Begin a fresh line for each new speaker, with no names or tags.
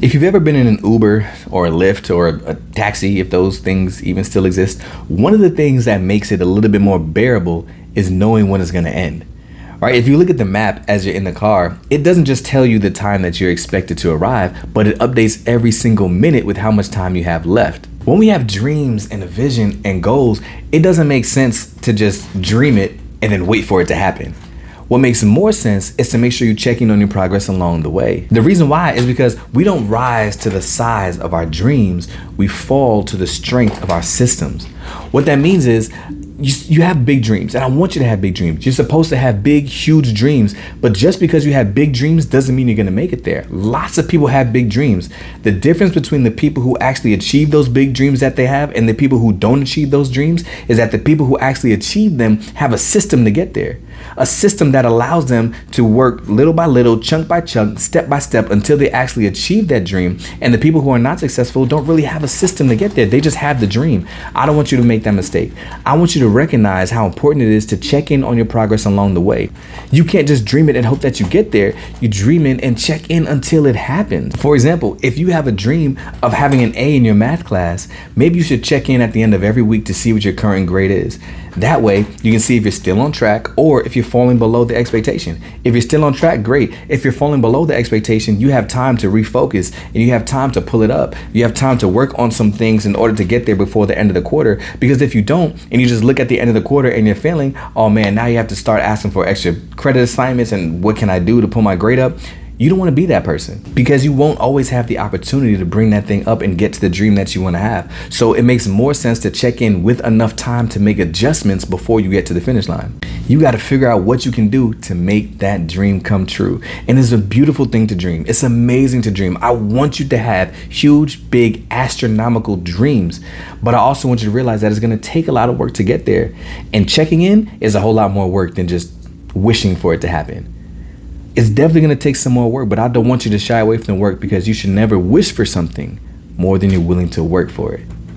If you've ever been in an Uber or a Lyft or a taxi, if those things even still exist, one of the things that makes it a little bit more bearable is knowing when it's going to end. Right? If you look at the map as you're in the car, it doesn't just tell you the time that you're expected to arrive, but it updates every single minute with how much time you have left. When we have dreams and a vision and goals, it doesn't make sense to just dream it and then wait for it to happen. What makes more sense is to make sure you're checking on your progress along the way. The reason why is because we don't rise to the size of our dreams, we fall to the strength of our systems. What that means is you have big dreams, and I want you to have big dreams. You're supposed to have big, huge dreams, but just because you have big dreams doesn't mean you're gonna make it there. Lots of people have big dreams. The difference between the people who actually achieve those big dreams that they have and the people who don't achieve those dreams is that the people who actually achieve them have a system to get there. A system that allows them to work little by little, chunk by chunk, step by step until they actually achieve that dream. And the people who are not successful don't really have a system to get there. They just have the dream. I don't want you to make that mistake. I want you to recognize how important it is to check in on your progress along the way. You can't just dream it and hope that you get there. You dream it and check in until it happens. For example, if you have a dream of having an A in your math class, maybe you should check in at the end of every week to see what your current grade is. That way, you can see if you're still on track or if you're falling below the expectation. If you're still on track, great. If you're falling below the expectation, you have time to refocus and you have time to pull it up. You have time to work on some things in order to get there before the end of the quarter. Because if you don't, and you just look at the end of the quarter and you're failing, oh man, now you have to start asking for extra credit assignments and what can I do to pull my grade up? You don't want to be that person because you won't always have the opportunity to bring that thing up and get to the dream that you want to have. So it makes more sense to check in with enough time to make adjustments before you get to the finish line. You got to figure out what you can do to make that dream come true. And it's a beautiful thing to dream. It's amazing to dream. I want you to have huge, big, astronomical dreams, but I also want you to realize that it's going to take a lot of work to get there. And checking in is a whole lot more work than just wishing for it to happen. It's definitely going to take some more work, but I don't want you to shy away from the work because you should never wish for something more than you're willing to work for it.